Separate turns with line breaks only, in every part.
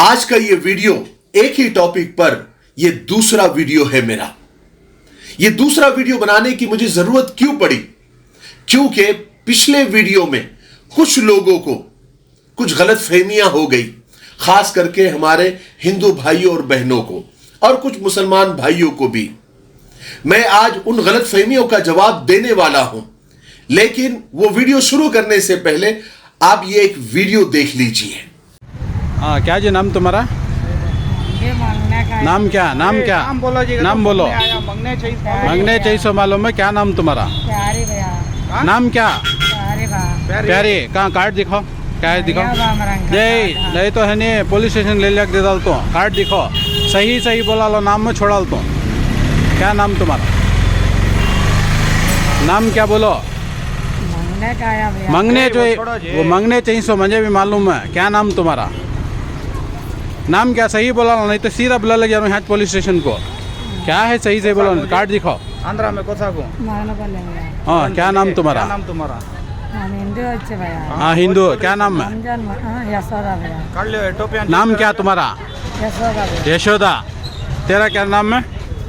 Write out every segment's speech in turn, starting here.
आज का ये वीडियो एक ही टॉपिक पर ये दूसरा वीडियो है मेरा। ये दूसरा वीडियो बनाने की मुझे जरूरत क्यों पड़ी? क्योंकि पिछले वीडियो में कुछ लोगों को कुछ गलतफहमियां हो गई, खास करके हमारे हिंदू भाइयों और बहनों को और कुछ मुसलमान भाइयों को भी। मैं आज उन गलतफहमियों का जवाब देने वाला हूं, लेकिन वो वीडियो शुरू करने से पहले आप ये एक वीडियो देख लीजिए।
हाँ, क्या जी नाम तुम्हारा? नाम क्या? नाम क्या? नाम बोलो। मंगने चाहिए मालूम है? क्या नाम तुम्हारा?
प्यारे भैया।
नाम क्या?
प्यारे
प्यारे। कहाँ कार्ड दिखाओ, क्या है दिखाओ। नहीं तो है नहीं, पुलिस स्टेशन ले जाके दे डालता हूँ। कार्ड दिखाओ, सही सही बोला लो, नाम में छोड़ा डालता हूँ। क्या नाम तुम्हारा? नाम क्या बोलो?
मंगने का आया भैया।
मंगने जो वो मंगने चाहिए सो मुझे भी मालूम है। क्या नाम तुम्हारा? नाम क्या? सही बोला लो, नहीं तो सीधा बुला लग जाऊँ यहाँ पुलिस स्टेशन को। क्या है सही से बोलो, कार्ड दिखाओ।
आंध्रा में कोसा को
मारना पड़ेगा।
हाँ, क्या नाम तुम्हारा?
नाम तुम्हारा?
हम हिंदू अच्छे भैया।
हाँ, हिंदू। क्या नाम है?
रमजान यशोदा भैया।
कर लो टोपियां।
नाम क्या तुम्हारा?
यशोदा भैया।
यशोदा। तेरा क्या नाम है?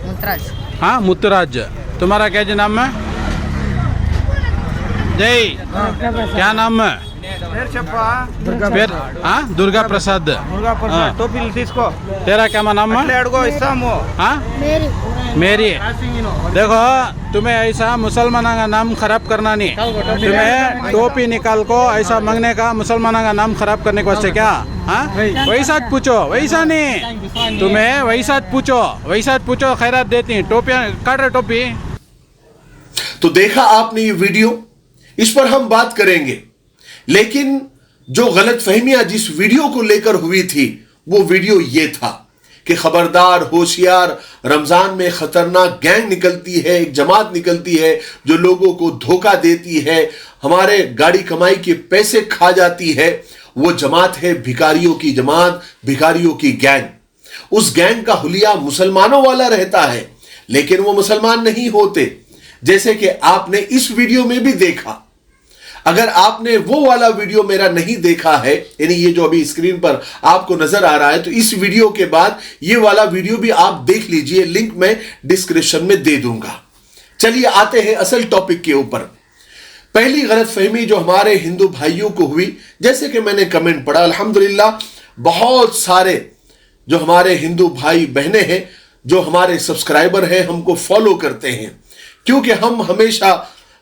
मुतराज।
हाँ, मुतराज। तुम्हारा क्या जी नाम है? जय। क्या नाम है? फिर हाँ, दुर्गा प्रसाद।
मुर्गा पर
हाँ।
टोपी तीसको
तेरा क्या नाम है?
अडगो इस्सामो
हाँ, मेरी। देखो, तुम्हें ऐसा मुसलमाना का नाम खराब करना नहीं। तुम्हें टोपी निकाल को ऐसा मांगने का मुसलमाना का नाम खराब करने के वास्ते क्या? हाँ, वैसा पूछो, वैसा नहीं। तुम्हें वैसा पूछो, खैरात देती। टोपियाँ काट रहे टोपी।
तो देखा आपने ये वीडियो, इस पर हम बात करेंगे, लेकिन जो गलतफहमियां जिस वीडियो को लेकर हुई थी वो वीडियो ये था कि खबरदार, होशियार, रमजान में खतरनाक गैंग निकलती है, एक जमात निकलती है जो लोगों को धोखा देती है, हमारे गाड़ी कमाई के पैसे खा जाती है। वो जमात है भिखारियों की जमात, भिखारियों की गैंग। उस गैंग का हुलिया मुसलमानों वाला रहता है, लेकिन वो मुसलमान नहीं होते, जैसे कि आपने इस वीडियो में भी देखा। अगर आपने वो वाला वीडियो मेरा नहीं देखा है, यानी ये जो अभी स्क्रीन पर आपको नजर आ रहा है, तो इस वीडियो के बाद ये वाला वीडियो भी आप देख लीजिए, लिंक मैं डिस्क्रिप्शन में दे दूंगा। चलिए आते हैं असल टॉपिक के ऊपर। पहली गलतफहमी जो हमारे हिंदू भाइयों को हुई, जैसे कि मैंने कमेंट पढ़ा, अल्हम्दुलिल्लाह बहुत सारे जो हमारे हिंदू भाई बहनें हैं, जो हमारे सब्सक्राइबर हैं, हमको फॉलो करते हैं, क्योंकि हम हमेशा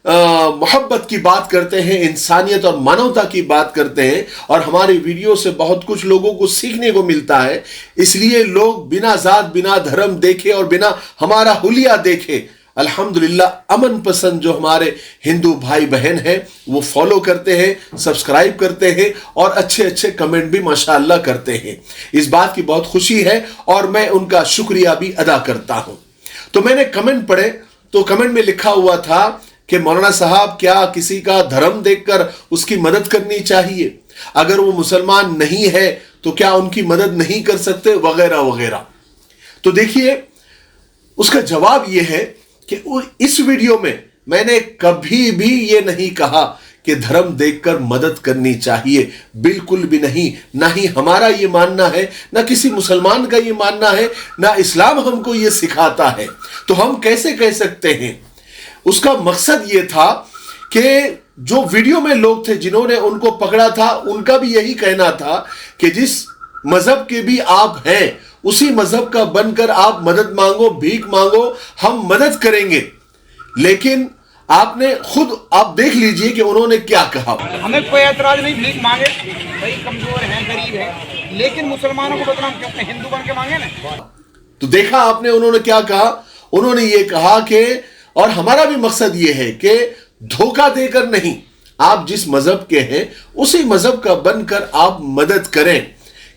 मोहब्बत की बात करते हैं, इंसानियत और मानवता की बात करते हैं, और हमारे वीडियो से बहुत कुछ लोगों को सीखने को मिलता है। इसलिए लोग बिना जात, बिना धर्म देखे और बिना हमारा हुलिया देखे, अल्हम्दुलिल्लाह अमन पसंद जो हमारे हिंदू भाई बहन हैं वो फॉलो करते हैं, सब्सक्राइब करते हैं और अच्छे अच्छे कमेंट भी माशाअल्लाह करते हैं। इस बात की बहुत खुशी है और मैं उनका शुक्रिया भी अदा करता हूं। तो मैंने कमेंट पढ़े, तो कमेंट में लिखा हुआ था कि मौलाना साहब, क्या किसी का धर्म देखकर उसकी मदद करनी चाहिए? अगर वो मुसलमान नहीं है तो क्या उनकी मदद नहीं कर सकते, वगैरह वगैरह। तो देखिए, उसका जवाब यह है कि इस वीडियो में मैंने कभी भी ये नहीं कहा कि धर्म देखकर मदद करनी चाहिए, बिल्कुल भी नहीं। ना ही हमारा ये मानना है, ना किसी मुसलमान का ये मानना है, ना इस्लाम हमको ये सिखाता है। तो हम कैसे कह सकते हैं? उसका मकसद ये था कि जो वीडियो में लोग थे जिन्होंने उनको पकड़ा था, उनका भी यही कहना था कि जिस मजहब के भी आप हैं, उसी मजहब का बनकर आप मदद मांगो, भीख मांगो, हम मदद करेंगे। लेकिन आपने खुद आप देख लीजिए कि उन्होंने क्या कहा।
हमें कोई ऐतराज नहीं, भीख मांगे, भाई कमजोर हैं, गरीब हैं, लेकिन मुसलमानों को बदनाम क्यों? अपने हिंदू बन के मांगे ना।
तो देखा आपने उन्होंने क्या कहा। उन्होंने ये कहा कि और हमारा भी मकसद ये है कि धोखा देकर नहीं, आप जिस मजहब के हैं उसी मजहब का बनकर आप मदद करें,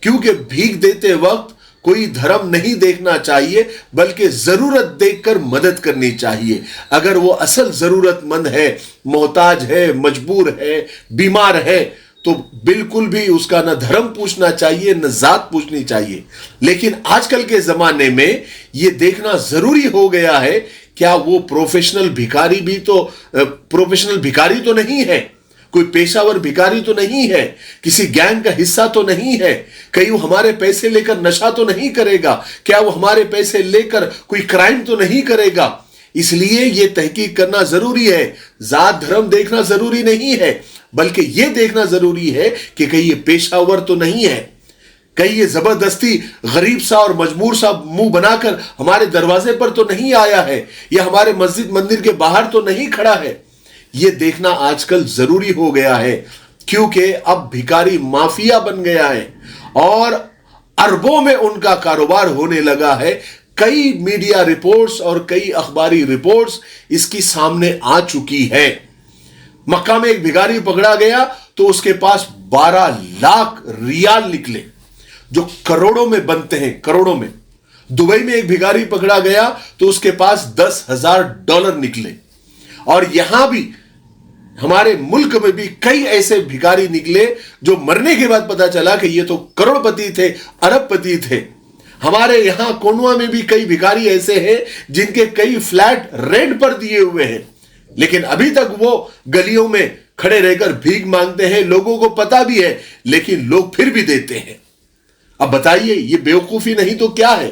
क्योंकि भीख देते वक्त कोई धर्म नहीं देखना चाहिए, बल्कि जरूरत देखकर मदद करनी चाहिए। अगर वो असल जरूरतमंद है, मोहताज है, मजबूर है, बीमार है, तो बिल्कुल भी उसका न धर्म पूछना चाहिए, न जात पूछनी चाहिए। लेकिन आजकल के जमाने में यह देखना जरूरी हो गया है, क्या वो प्रोफेशनल भिखारी तो नहीं है, कोई पेशावर भिखारी तो नहीं है, किसी गैंग का हिस्सा तो नहीं है, कहीं वो हमारे पैसे लेकर नशा तो नहीं करेगा, क्या वो हमारे पैसे लेकर कोई क्राइम तो नहीं करेगा। इसलिए ये तहकीक करना जरूरी है। जात धर्म देखना जरूरी नहीं है, बल्कि ये देखना जरूरी है कि कहीं ये पेशावर तो नहीं है, कहीं ये जबरदस्ती गरीब सा और मजबूर सा मुंह बनाकर हमारे दरवाजे पर तो नहीं आया है, या हमारे मस्जिद मंदिर के बाहर तो नहीं खड़ा है। ये देखना आजकल जरूरी हो गया है, क्योंकि अब भिखारी माफिया बन गया है और अरबों में उनका कारोबार होने लगा है। कई मीडिया रिपोर्ट्स और कई अखबारी रिपोर्ट्स इसकी सामने आ चुकी है। मक्का में एक भिखारी पकड़ा गया तो उसके पास 12 लाख रियाल निकले, जो करोड़ों में बनते हैं, करोड़ों में। दुबई में एक भिखारी पकड़ा गया तो उसके पास $10,000 निकले। और यहां भी हमारे मुल्क में भी कई ऐसे भिखारी निकले जो मरने के बाद पता चला कि ये तो करोड़पति थे, अरबपति थे। हमारे यहां कोनवा में भी कई भिखारी ऐसे हैं जिनके कई फ्लैट रेंट पर दिए हुए हैं, लेकिन अभी तक वो गलियों में खड़े रहकर भीख मांगते हैं। लोगों को पता भी है, लेकिन लोग फिर भी देते हैं। अब बताइए, ये बेवकूफी नहीं तो क्या है?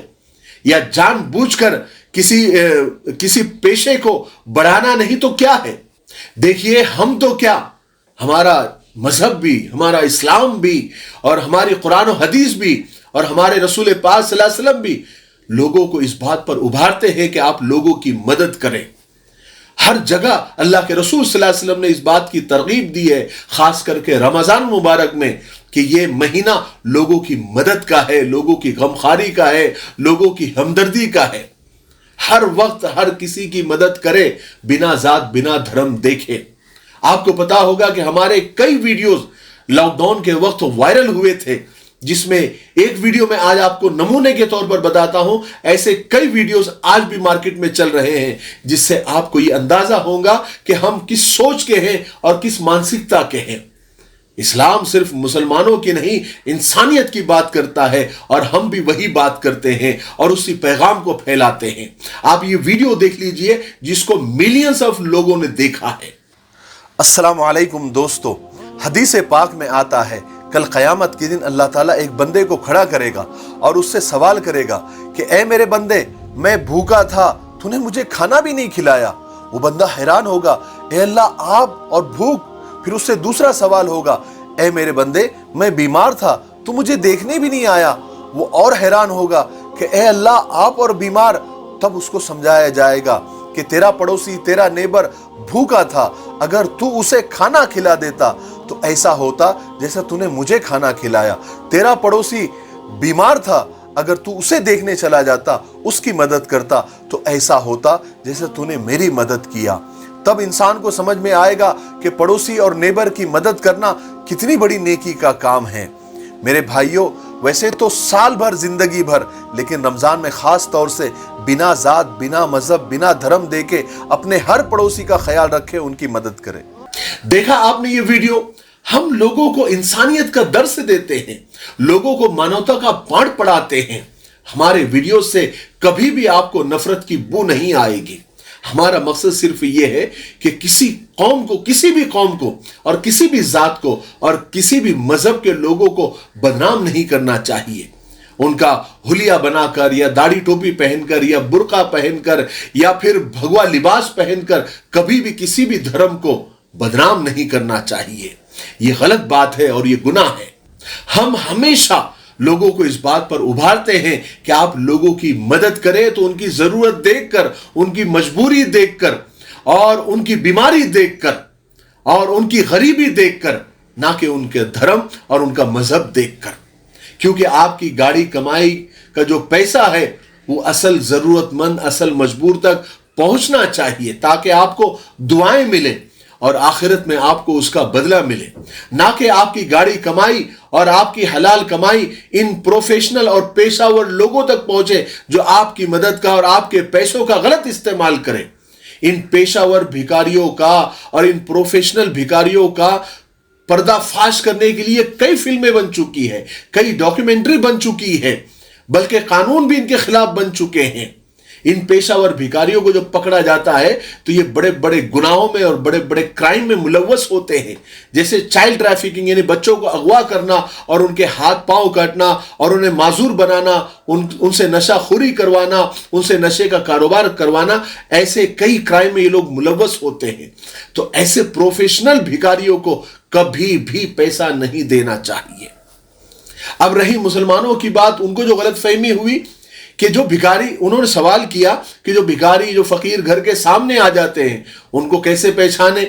या जानबूझकर किसी पेशे को बढ़ाना नहीं तो क्या है? देखिए, हम तो क्या, हमारा मजहब भी, हमारा इस्लाम भी, और हमारी कुरान और हदीस भी, और हमारे रसूल पाक सल्लल्लाहु अलैहि वसल्लम भी लोगों को इस बात पर उभारते हैं कि आप लोगों की मदद करें। हर जगह अल्लाह के रसूल सल्लल्लाहु अलैहि वसल्लम ने इस बात की तरगीब दी है, खास करके रमजान मुबारक में, कि ये महीना लोगों की मदद का है, लोगों की गमखारी का है, लोगों की हमदर्दी का है। हर वक्त हर किसी की मदद करे, बिना जात बिना धर्म देखे। आपको पता होगा कि हमारे कई वीडियोस लॉकडाउन के वक्त वायरल हुए थे, जिसमें एक वीडियो में आज आपको नमूने के तौर पर बताता हूं। ऐसे कई वीडियोस आज भी मार्केट में चल रहे हैं, जिससे आपको यह अंदाजा होगा कि हम किस सोच के हैं और किस मानसिकता के हैं। इस्लाम सिर्फ मुसलमानों की नहीं, इंसानियत की बात करता है, और हम भी वही बात करते हैं और उसी पैगाम को फैलाते हैं। आप ये वीडियो देख लीजिए, जिसको मिलियंस ऑफ लोगों ने देखा है।
अस्सलामु अलैकुम दोस्तों, हदीस पाक में आता है, कल क़यामत के दिन अल्लाह ताला एक बंदे को खड़ा करेगा और उससे सवाल करेगा कि ए मेरे बंदे, मैं भूखा था, तूने मुझे खाना भी नहीं खिलाया। वो बंदा हैरान होगा, ए अल्लाह, आप और भूख। फिर उससे दूसरा सवाल होगा, ए मेरे बंदे, मैं बीमार था, तू मुझे देखने भी नहीं आया। वो और हैरान होगा कि ए अल्लाह, आप और बीमार। तब उसको समझाया जाएगा कि तेरा पड़ोसी, तेरा नेबर भूखा था, अगर तू उसे खाना खिला देता तो ऐसा होता जैसे तूने मुझे खाना खिलाया। तेरा पड़ोसी बीमार था, अगर तू उसे देखने चला जाता, उसकी मदद करता, तो ऐसा होता जैसे तूने मेरी मदद किया। तब इंसान को समझ में आएगा कि पड़ोसी और नेबर की मदद करना कितनी बड़ी नेकी का काम है। मेरे भाइयों, वैसे तो साल भर, जिंदगी भर, लेकिन रमजान में खास तौर से बिना जात, बिना मजहब, बिना धर्म देके अपने हर पड़ोसी का ख्याल रखें, उनकी मदद करें।
देखा आपने ये वीडियो? हम लोगों को इंसानियत का दर्स देते हैं, लोगों को मानवता का पाठ पढ़ाते हैं। हमारे वीडियो से कभी भी आपको नफरत की बू नहीं आएगी। हमारा मकसद सिर्फ ये है कि किसी कौम को, किसी भी कौम को, और किसी भी जात को, और किसी भी मजहब के लोगों को बदनाम नहीं करना चाहिए। उनका हुलिया बनाकर, या दाढ़ी टोपी पहनकर, या बुर्का पहनकर, या फिर भगवा लिबास पहनकर कभी भी किसी भी धर्म को बदनाम नहीं करना चाहिए। ये गलत बात है और ये गुनाह है। हम हमेशा लोगों को इस बात पर उभारते हैं कि आप लोगों की मदद करें, तो उनकी जरूरत देखकर, उनकी मजबूरी देखकर, और उनकी बीमारी देखकर, और उनकी गरीबी देखकर, ना कि उनके धर्म और उनका मजहब देखकर। क्योंकि आपकी गाड़ी कमाई का जो पैसा है वो असल जरूरतमंद, असल मजबूर तक पहुंचना चाहिए, ताकि आपको दुआएं मिले और आखिरत में आपको उसका बदला मिले। ना कि आपकी गाड़ी कमाई और आपकी हलाल कमाई इन प्रोफेशनल और पेशावर लोगों तक पहुंचे, जो आपकी मदद का और आपके पैसों का गलत इस्तेमाल करें। इन पेशावर भिखारियों का और इन प्रोफेशनल भिखारियों का पर्दाफाश करने के लिए कई फिल्में बन चुकी है, कई डॉक्यूमेंट्री बन चुकी है, बल्कि कानून भी इनके खिलाफ बन चुके हैं। इन पेशावर भिखारियों को जब पकड़ा जाता है तो ये बड़े बड़े गुनाहों में और बड़े बड़े क्राइम में मुलव्वस होते हैं, जैसे चाइल्ड ट्रैफिकिंग यानी बच्चों को अगवा करना और उनके हाथ पांव काटना और उन्हें माजूर बनाना, उनसे नशाखोरी करवाना, उनसे नशे का कारोबार करवाना, ऐसे कई क्राइम में ये लोग मुलव्वस होते हैं। तो ऐसे प्रोफेशनल भिखारियों को कभी भी पैसा नहीं देना चाहिए। अब रही मुसलमानों की बात, उनको जो गलतफहमी हुई कि जो भिखारी, उन्होंने सवाल किया कि जो भिखारी जो फकीर घर के सामने आ जाते हैं उनको कैसे पहचाने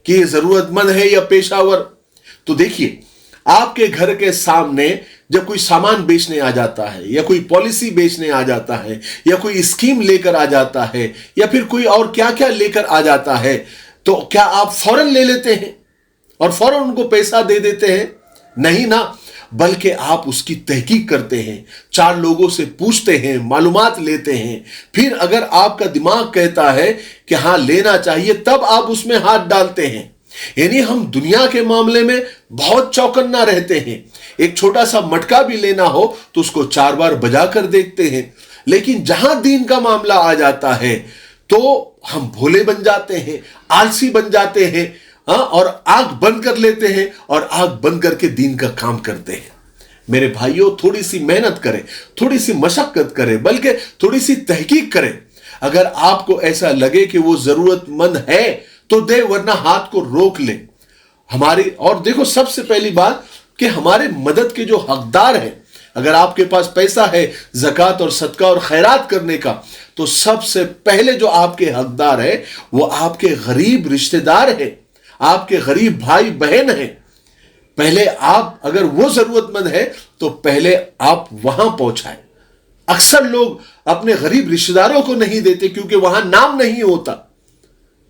कि ये जरूरतमंद है या पेशावर। तो देखिए, आपके घर के सामने जब कोई सामान बेचने आ जाता है या कोई पॉलिसी बेचने आ जाता है या कोई स्कीम लेकर आ जाता है या फिर कोई और क्या क्या लेकर आ जाता है, तो क्या आप फौरन ले लेते हैं और फौरन उनको पैसा दे देते हैं? नहीं ना, बल्कि आप उसकी तहकीक करते हैं, 4 लोगों से पूछते हैं, मालूमात लेते हैं, फिर अगर आपका दिमाग कहता है कि हाँ लेना चाहिए, तब आप उसमें हाथ डालते हैं। यानी हम दुनिया के मामले में बहुत चौकन्ना रहते हैं। एक छोटा सा मटका भी लेना हो तो उसको 4 बार बजा कर देखते हैं, लेकिन जहां दीन का मामला आ जाता है तो हम भोले बन जाते हैं, आलसी बन जाते हैं, और आंख बंद कर लेते हैं और आंख बंद करके दीन का काम करते हैं। मेरे भाइयों, थोड़ी सी मेहनत करें, थोड़ी सी मशक्कत करें, बल्कि थोड़ी सी तहकीक करें। अगर आपको ऐसा लगे कि वो जरूरतमंद है तो दे, वरना हाथ को रोक ले। हमारी और देखो, सबसे पहली बात कि हमारे मदद के जो हकदार हैं, अगर आपके पास पैसा है ज़कात और सदका और खैरात करने का, तो सबसे पहले जो आपके हकदार है वो आपके गरीब रिश्तेदार हैं, आपके गरीब भाई बहन हैं। पहले आप, अगर वो जरूरतमंद है तो पहले आप वहां पहुंचाएं। अक्सर लोग अपने गरीब रिश्तेदारों को नहीं देते क्योंकि वहां नाम नहीं होता,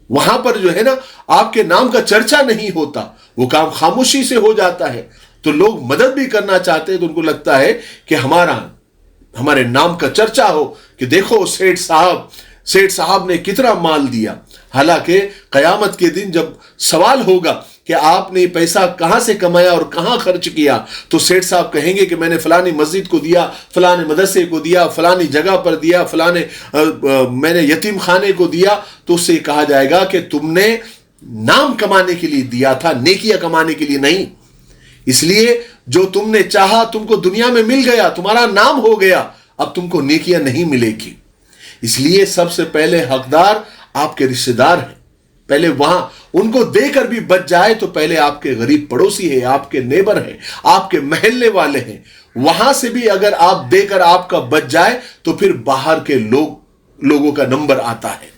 वहां पर जो है ना आपके नाम का चर्चा नहीं होता, वो काम खामोशी से हो जाता है। तो लोग मदद भी करना चाहते हैं तो उनको लगता है कि हमारे नाम का चर्चा हो कि देखो सेठ साहब ने कितना माल दिया। हालांकि कयामत के दिन जब सवाल होगा कि आपने पैसा कहां से कमाया और कहां खर्च किया, तो सेठ साहब कहेंगे कि मैंने फलानी मस्जिद को दिया, फलाने मदरसे को दिया, फलानी जगह पर दिया, फलाने मैंने यतीम खाने को दिया। तो उससे कहा जाएगा कि तुमने नाम कमाने के लिए दिया था, नेकियां कमाने के लिए नहीं। इसलिए जो तुमने चाहा तुमको दुनिया में मिल गया, तुम्हारा नाम हो गया, अब तुमको नेकियां नहीं मिलेगी। इसलिए सबसे पहले हकदार आपके रिश्तेदार हैं। पहले वहां उनको देकर भी बच जाए तो पहले आपके गरीब पड़ोसी है, आपके नेबर हैं, आपके महल्ले वाले हैं, वहां से भी अगर आप देकर आपका बच जाए तो फिर बाहर के लोगों का नंबर आता है।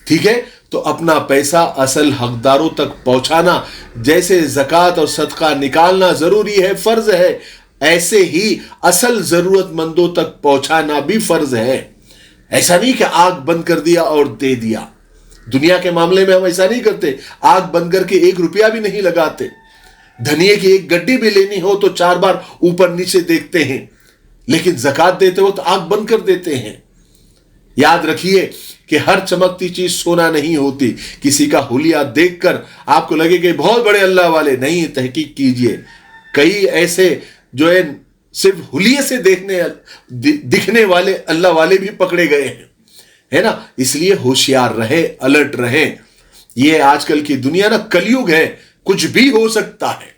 ठीक है, तो अपना पैसा असल हकदारों तक पहुंचाना, जैसे ज़कात और सदका निकालना जरूरी है, फर्ज है, ऐसे ही असल जरूरतमंदों तक पहुंचाना भी फर्ज है। ऐसा नहीं कि आग बंद कर दिया और दे दिया। दुनिया के मामले में हम ऐसा नहीं करते, आग बंद करके 1 रुपया भी नहीं लगाते। धनिये की एक गड्डी भी लेनी हो तो 4 बार ऊपर नीचे देखते हैं, लेकिन ज़कात देते वक्त आग बंद कर देते हैं। याद रखिए कि हर चमकती चीज सोना नहीं होती। किसी का हुलिया देखकर आपको लगे कि बहुत बड़े अल्लाह वाले, नहीं, तहकीक कीजिए, कई ऐसे जो है सिर्फ हुलिये से दिखने वाले अल्लाह वाले भी पकड़े गए हैं, है ना। इसलिए होशियार रहे, अलर्ट रहे। ये आजकल की दुनिया ना कलयुग है, कुछ भी हो सकता है।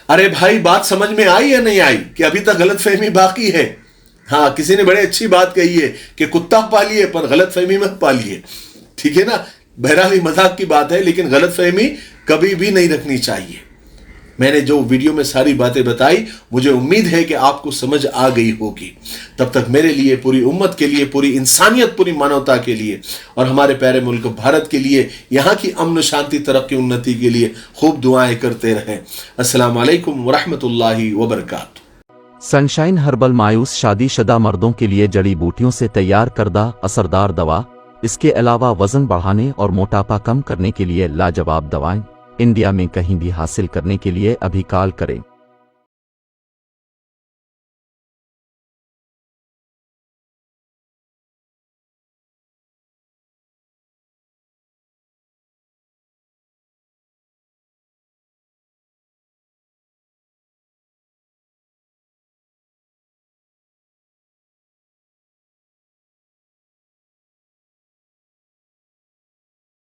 अरे भाई, बात समझ में आई या नहीं आई कि अभी तक गलतफहमी बाकी है? हाँ, किसी ने बड़े अच्छी बात कही है कि कुत्ता पालिए पर गलतफहमी मत पालिए। ठीक है ना, बहरहाल मजाक की बात है, लेकिन गलतफहमी कभी भी नहीं रखनी चाहिए। मैंने जो वीडियो में सारी बातें बताई, मुझे उम्मीद है कि आपको समझ आ गई होगी। तब तक मेरे लिए, पूरी उम्मत के लिए, पूरी इंसानियत, पूरी मानवता के लिए और हमारे प्यारे मुल्क भारत के लिए, यहाँ की अमन शांति तरक्की उन्नति के लिए खूब दुआएं करते रहें। अस्सलाम वालेकुम वरहमतुल्लाहि वबरकातुहू।
सनशाइन हर्बल मायूस शादीशुदा मर्दों के लिए जड़ी बूटियों से तैयार करदा असरदार दवा। इसके अलावा वजन बढ़ाने और मोटापा कम करने के लिए लाजवाब दवाएं इंडिया में कहीं भी हासिल करने के लिए अभी कॉल करें।